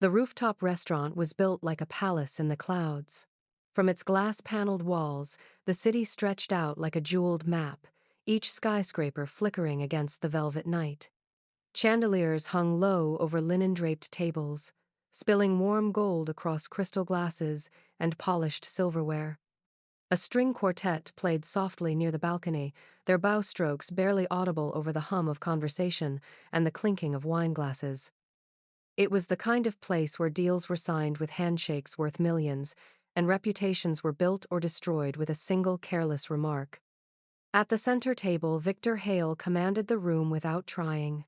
The rooftop restaurant was built like a palace in the clouds. From its glass-paneled walls, the city stretched out like a jeweled map, each skyscraper flickering against the velvet night. Chandeliers hung low over linen-draped tables, spilling warm gold across crystal glasses and polished silverware. A string quartet played softly near the balcony, their bow strokes barely audible over the hum of conversation and the clinking of wine glasses. It was the kind of place where deals were signed with handshakes worth millions, and reputations were built or destroyed with a single careless remark. At the center table, Victor Hale commanded the room without trying.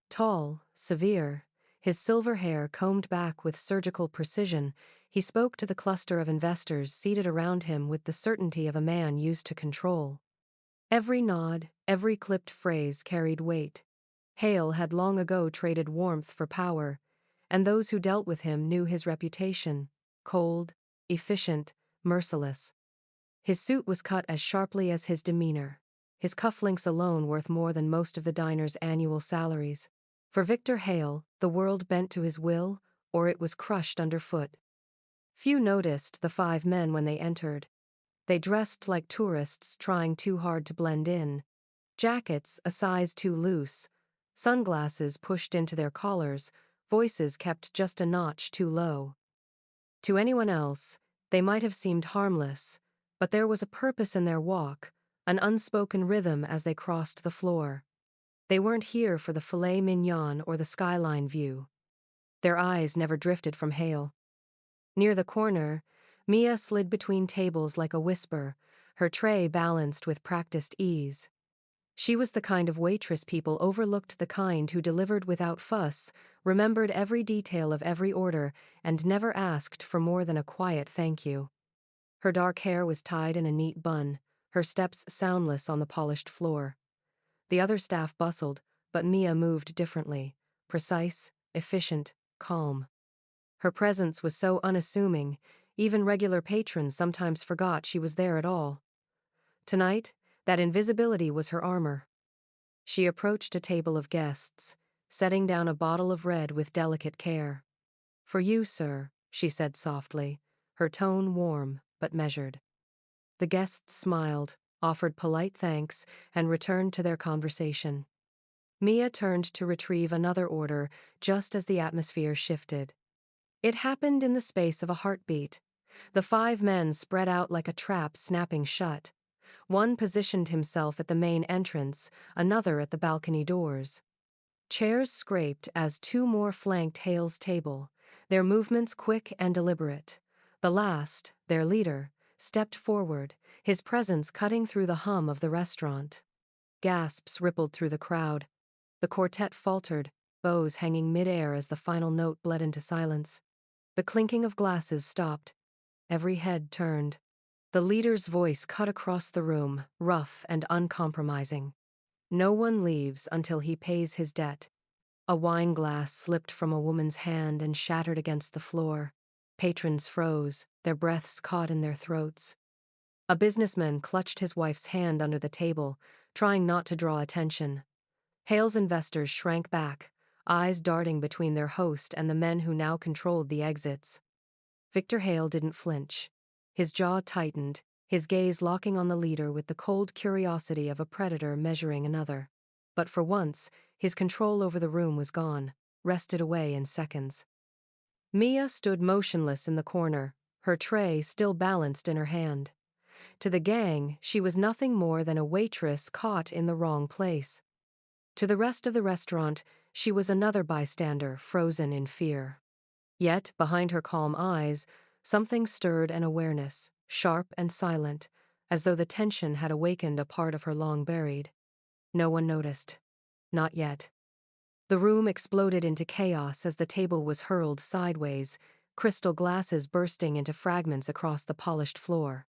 Tall, severe, his silver hair combed back with surgical precision, he spoke to the cluster of investors seated around him with the certainty of a man used to control. Every nod, every clipped phrase carried weight. Hale had long ago traded warmth for power, and those who dealt with him knew his reputation: cold, efficient, merciless. His suit was cut as sharply as his demeanor, his cufflinks alone worth more than most of the diner's annual salaries. For Victor Hale, the world bent to his will, or it was crushed underfoot. Few noticed the five men when they entered. They dressed like tourists trying too hard to blend in. Jackets a size too loose, sunglasses pushed into their collars, voices kept just a notch too low. To anyone else, they might have seemed harmless, but there was a purpose in their walk, an unspoken rhythm as they crossed the floor. They weren't here for the filet mignon or the skyline view. Their eyes never drifted from Hale. Near the corner, Mia slid between tables like a whisper, her tray balanced with practiced ease. She was the kind of waitress people overlooked, the kind who delivered without fuss, remembered every detail of every order, and never asked for more than a quiet thank you. Her dark hair was tied in a neat bun, her steps soundless on the polished floor. The other staff bustled, but Mia moved differently, precise, efficient, calm. Her presence was so unassuming, even regular patrons sometimes forgot she was there at all. Tonight, that invisibility was her armor. She approached a table of guests, setting down a bottle of red with delicate care. "For you, sir," she said softly, her tone warm but measured. The guests smiled, offered polite thanks, and returned to their conversation. Mia turned to retrieve another order just as the atmosphere shifted. It happened in the space of a heartbeat. The five men spread out like a trap snapping shut. One positioned himself at the main entrance, another at the balcony doors. Chairs scraped as two more flanked Hale's table, their movements quick and deliberate. The last, their leader, stepped forward, his presence cutting through the hum of the restaurant. Gasps rippled through the crowd. The quartet faltered, bows hanging mid-air as the final note bled into silence. The clinking of glasses stopped. Every head turned. The leader's voice cut across the room, rough and uncompromising. "No one leaves until he pays his debt." A wine glass slipped from a woman's hand and shattered against the floor. Patrons froze, their breaths caught in their throats. A businessman clutched his wife's hand under the table, trying not to draw attention. Hale's investors shrank back, eyes darting between their host and the men who now controlled the exits. Victor Hale didn't flinch. His jaw tightened, his gaze locking on the leader with the cold curiosity of a predator measuring another. But for once, his control over the room was gone, wrested away in seconds. Mia stood motionless in the corner, her tray still balanced in her hand. To the gang, she was nothing more than a waitress caught in the wrong place. To the rest of the restaurant, she was another bystander frozen in fear. Yet, behind her calm eyes, something stirred an awareness, sharp and silent, as though the tension had awakened a part of her long buried. No one noticed. Not yet. The room exploded into chaos as the table was hurled sideways, crystal glasses bursting into fragments across the polished floor.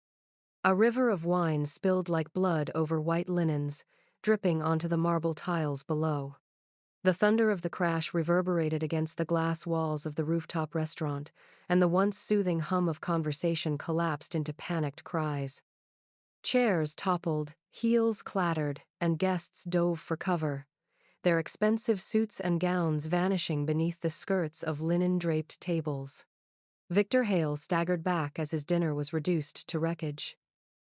A river of wine spilled like blood over white linens, dripping onto the marble tiles below. The thunder of the crash reverberated against the glass walls of the rooftop restaurant, and the once soothing hum of conversation collapsed into panicked cries. Chairs toppled, heels clattered, and guests dove for cover. their expensive suits and gowns vanishing beneath the skirts of linen-draped tables. Victor Hale staggered back as his dinner was reduced to wreckage.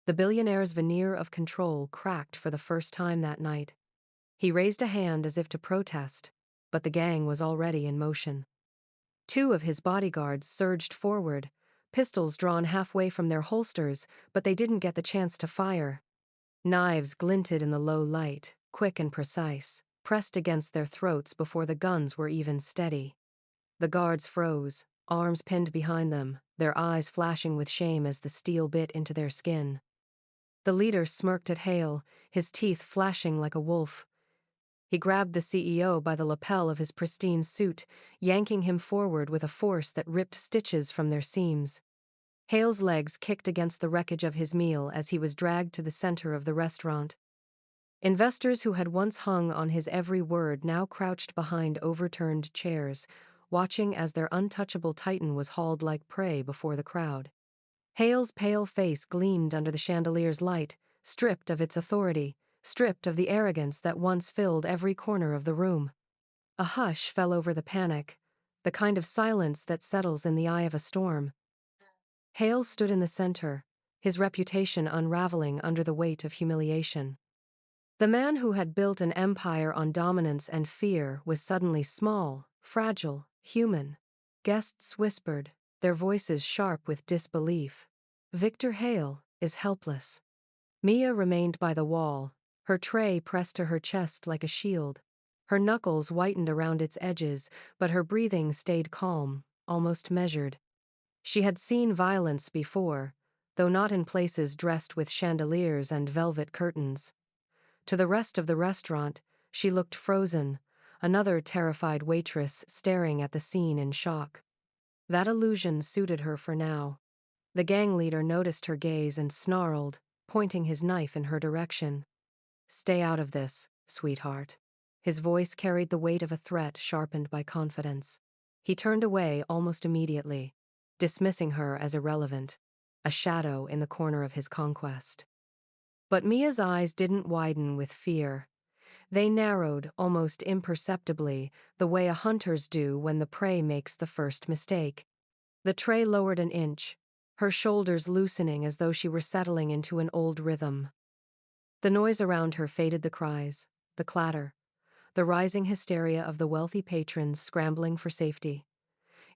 The billionaire's veneer of control cracked for the first time that night. He raised a hand as if to protest, but the gang was already in motion. Two of his bodyguards surged forward, pistols drawn halfway from their holsters, but they didn't get the chance to fire. Knives glinted in the low light, quick and precise, pressed against their throats before the guns were even steady. The guards froze, arms pinned behind them, their eyes flashing with shame as the steel bit into their skin. The leader smirked at Hale, his teeth flashing like a wolf. He grabbed the CEO by the lapel of his pristine suit, yanking him forward with a force that ripped stitches from their seams. Hale's legs kicked against the wreckage of his meal as he was dragged to the center of the restaurant. Investors who had once hung on his every word now crouched behind overturned chairs, watching as their untouchable titan was hauled like prey before the crowd. Hale's pale face gleamed under the chandelier's light, stripped of its authority, stripped of the arrogance that once filled every corner of the room. A hush fell over the panic, the kind of silence that settles in the eye of a storm. Hale stood in the center, his reputation unraveling under the weight of humiliation. The man who had built an empire on dominance and fear was suddenly small, fragile, human. Guests whispered, their voices sharp with disbelief. Victor Hale is helpless. Mia remained by the wall, her tray pressed to her chest like a shield. Her knuckles whitened around its edges, but her breathing stayed calm, almost measured. She had seen violence before, though not in places dressed with chandeliers and velvet curtains. To the rest of the restaurant, she looked frozen, another terrified waitress staring at the scene in shock. That illusion suited her for now. The gang leader noticed her gaze and snarled, pointing his knife in her direction. "Stay out of this, sweetheart." His voice carried the weight of a threat sharpened by confidence. He turned away almost immediately, dismissing her as irrelevant, a shadow in the corner of his conquest. But Mia's eyes didn't widen with fear. They narrowed almost imperceptibly, the way a hunter's do when the prey makes the first mistake. The tray lowered an inch, her shoulders loosening as though she were settling into an old rhythm. The noise around her faded, the cries, the clatter, the rising hysteria of the wealthy patrons scrambling for safety.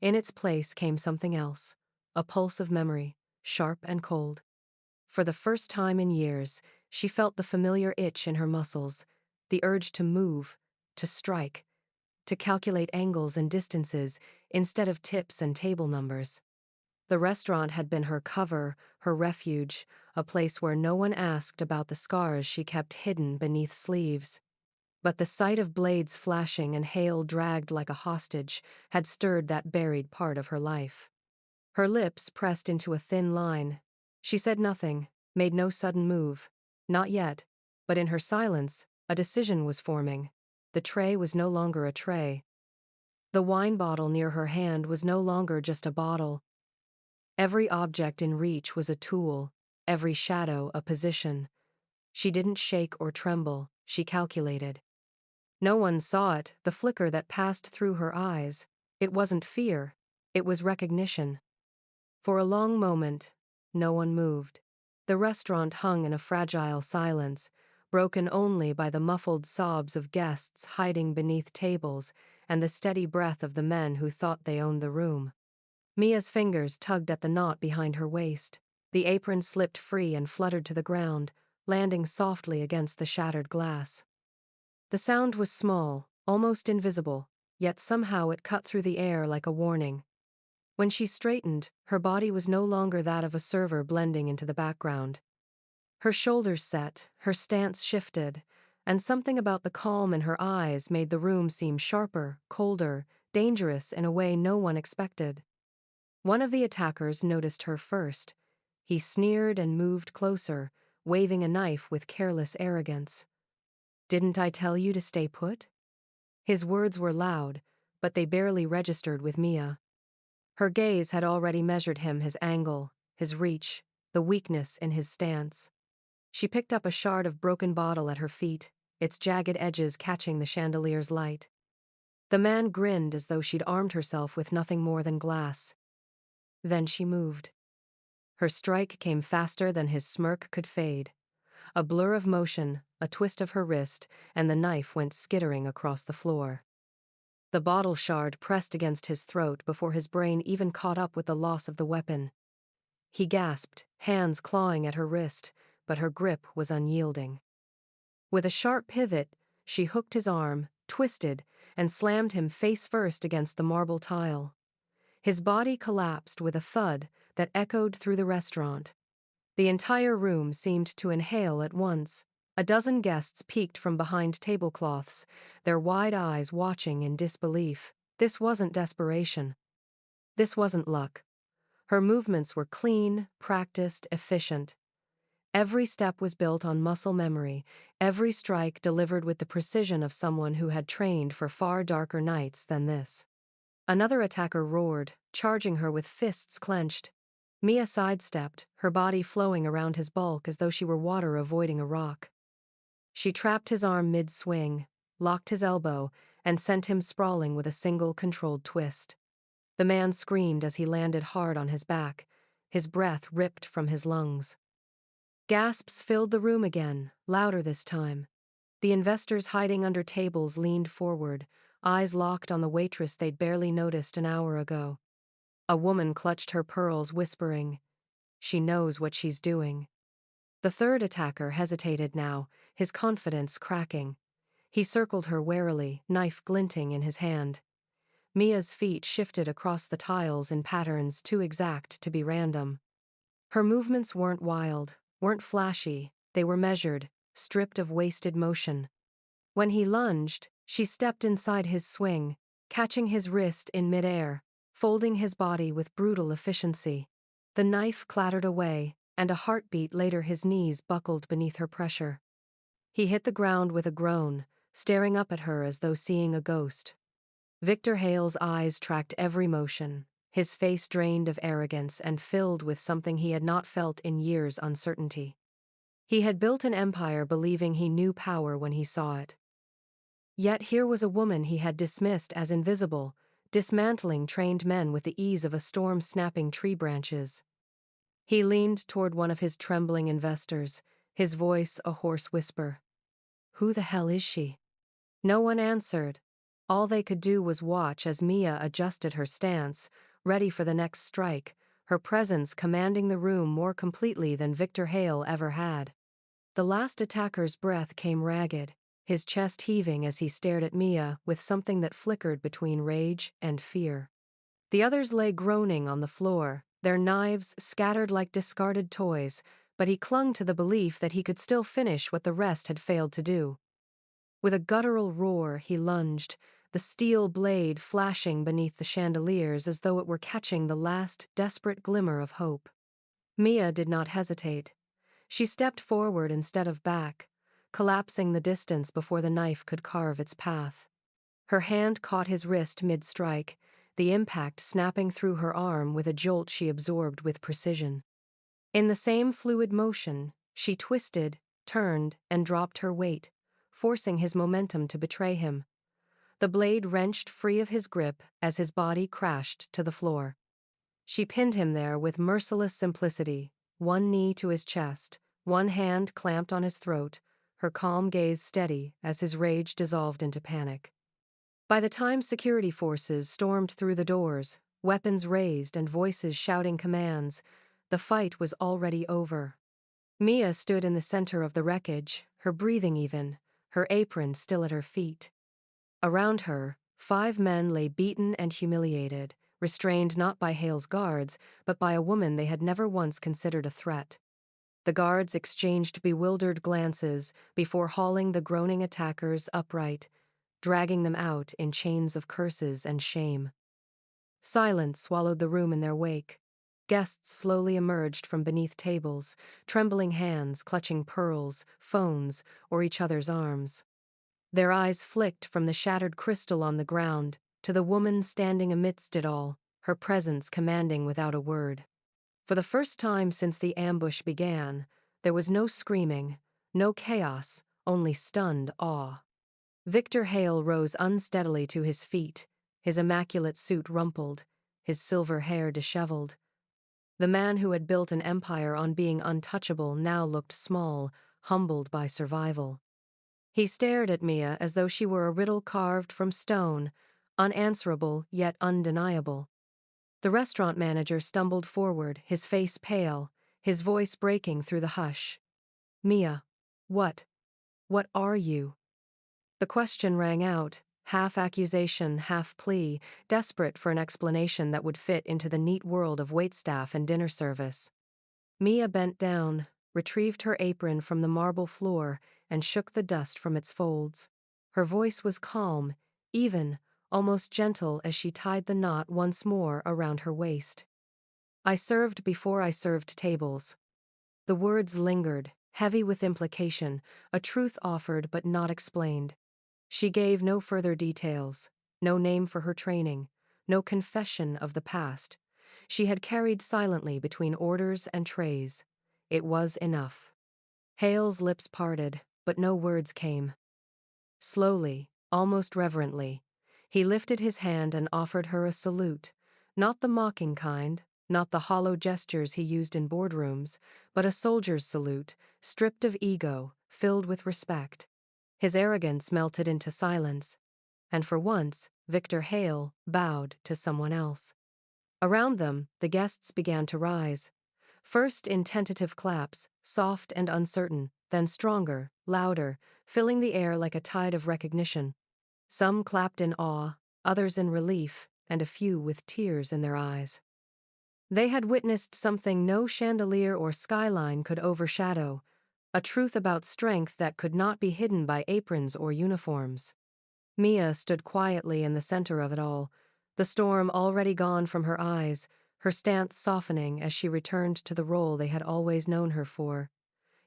In its place came something else, a pulse of memory, sharp and cold. For the first time in years, she felt the familiar itch in her muscles, the urge to move, to strike, to calculate angles and distances instead of tips and table numbers. The restaurant had been her cover, her refuge, a place where no one asked about the scars she kept hidden beneath sleeves. But the sight of blades flashing and Hale dragged like a hostage had stirred that buried part of her life. Her lips pressed into a thin line. She said nothing, made no sudden move. Not yet, but in her silence, a decision was forming. The tray was no longer a tray. The wine bottle near her hand was no longer just a bottle. Every object in reach was a tool, every shadow a position. She didn't shake or tremble, she calculated. No one saw it, the flicker that passed through her eyes. It wasn't fear, it was recognition. For a long moment, no one moved. The restaurant hung in a fragile silence, broken only by the muffled sobs of guests hiding beneath tables and the steady breath of the men who thought they owned the room. Mia's fingers tugged at the knot behind her waist. The apron slipped free and fluttered to the ground, landing softly against the shattered glass. The sound was small, almost invisible, yet somehow it cut through the air like a warning. When she straightened, her body was no longer that of a server blending into the background. Her shoulders set, her stance shifted, and something about the calm in her eyes made the room seem sharper, colder, dangerous in a way no one expected. One of the attackers noticed her first. He sneered and moved closer, waving a knife with careless arrogance. "Didn't I tell you to stay put?" His words were loud, but they barely registered with Mia. Her gaze had already measured him, his angle, his reach, the weakness in his stance. She picked up a shard of broken bottle at her feet, its jagged edges catching the chandelier's light. The man grinned as though she'd armed herself with nothing more than glass. Then she moved. Her strike came faster than his smirk could fade. A blur of motion, a twist of her wrist, and the knife went skittering across the floor. The bottle shard pressed against his throat before his brain even caught up with the loss of the weapon. He gasped, hands clawing at her wrist, but her grip was unyielding. With a sharp pivot, she hooked his arm, twisted, and slammed him face first against the marble tile. His body collapsed with a thud that echoed through the restaurant. The entire room seemed to inhale at once. A dozen guests peeked from behind tablecloths, their wide eyes watching in disbelief. This wasn't desperation. This wasn't luck. Her movements were clean, practiced, efficient. Every step was built on muscle memory, every strike delivered with the precision of someone who had trained for far darker nights than this. Another attacker roared, charging her with fists clenched. Mia sidestepped, her body flowing around his bulk as though she were water avoiding a rock. She trapped his arm mid-swing, locked his elbow, and sent him sprawling with a single controlled twist. The man screamed as he landed hard on his back, his breath ripped from his lungs. Gasps filled the room again, louder this time. The investors hiding under tables leaned forward, eyes locked on the waitress they'd barely noticed an hour ago. A woman clutched her pearls, whispering, "She knows what she's doing." The third attacker hesitated now, his confidence cracking. He circled her warily, knife glinting in his hand. Mia's feet shifted across the tiles in patterns too exact to be random. Her movements weren't wild, weren't flashy, they were measured, stripped of wasted motion. When he lunged, she stepped inside his swing, catching his wrist in midair, folding his body with brutal efficiency. The knife clattered away, and a heartbeat later his knees buckled beneath her pressure. He hit the ground with a groan, staring up at her as though seeing a ghost. Victor Hale's eyes tracked every motion, his face drained of arrogance and filled with something he had not felt in years: uncertainty. He had built an empire believing he knew power when he saw it. Yet here was a woman he had dismissed as invisible, dismantling trained men with the ease of a storm snapping tree branches. He leaned toward one of his trembling investors, his voice a hoarse whisper. "Who the hell is she?" No one answered. All they could do was watch as Mia adjusted her stance, ready for the next strike, her presence commanding the room more completely than Victor Hale ever had. The last attacker's breath came ragged, his chest heaving as he stared at Mia with something that flickered between rage and fear. The others lay groaning on the floor, their knives scattered like discarded toys, but he clung to the belief that he could still finish what the rest had failed to do. With a guttural roar, he lunged, the steel blade flashing beneath the chandeliers as though it were catching the last desperate glimmer of hope. Mia did not hesitate. She stepped forward instead of back, collapsing the distance before the knife could carve its path. Her hand caught his wrist mid-strike, the impact snapping through her arm with a jolt she absorbed with precision. In the same fluid motion, she twisted, turned, and dropped her weight, forcing his momentum to betray him. The blade wrenched free of his grip as his body crashed to the floor. She pinned him there with merciless simplicity, one knee to his chest, one hand clamped on his throat, her calm gaze steady as his rage dissolved into panic. By the time security forces stormed through the doors, weapons raised and voices shouting commands, the fight was already over. Mia stood in the center of the wreckage, her breathing even, her apron still at her feet. Around her, 5 men lay beaten and humiliated, restrained not by Hale's guards, but by a woman they had never once considered a threat. The guards exchanged bewildered glances before hauling the groaning attackers upright, dragging them out in chains of curses and shame. Silence swallowed the room in their wake. Guests slowly emerged from beneath tables, trembling hands clutching pearls, phones, or each other's arms. Their eyes flicked from the shattered crystal on the ground to the woman standing amidst it all, her presence commanding without a word. For the first time since the ambush began, there was no screaming, no chaos, only stunned awe. Victor Hale rose unsteadily to his feet, his immaculate suit rumpled, his silver hair disheveled. The man who had built an empire on being untouchable now looked small, humbled by survival. He stared at Mia as though she were a riddle carved from stone, unanswerable yet undeniable. The restaurant manager stumbled forward, his face pale, his voice breaking through the hush. Mia, what are you? The question rang out, half accusation, half plea, desperate for an explanation that would fit into the neat world of waitstaff and dinner service. Mia bent down, retrieved her apron from the marble floor, and shook the dust from its folds. Her voice was calm, even, almost gentle as she tied the knot once more around her waist. I served before I served tables. The words lingered, heavy with implication, a truth offered but not explained. She gave no further details, no name for her training, no confession of the past. She had carried silently between orders and trays. It was enough. Hale's lips parted, but no words came. Slowly, almost reverently, he lifted his hand and offered her a salute, not the mocking kind, not the hollow gestures he used in boardrooms, but a soldier's salute, stripped of ego, filled with respect. His arrogance melted into silence, and for once, Victor Hale bowed to someone else. Around them, the guests began to rise. First in tentative claps, soft and uncertain, then stronger, louder, filling the air like a tide of recognition. Some clapped in awe, others in relief, and a few with tears in their eyes. They had witnessed something no chandelier or skyline could overshadow, a truth about strength that could not be hidden by aprons or uniforms. Mia stood quietly in the center of it all, the storm already gone from her eyes, her stance softening as she returned to the role they had always known her for.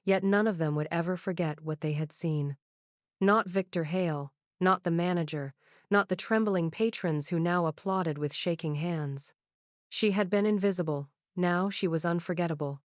Yet none of them would ever forget what they had seen. Not Victor Hale, not the manager, not the trembling patrons who now applauded with shaking hands. She had been invisible, now she was unforgettable.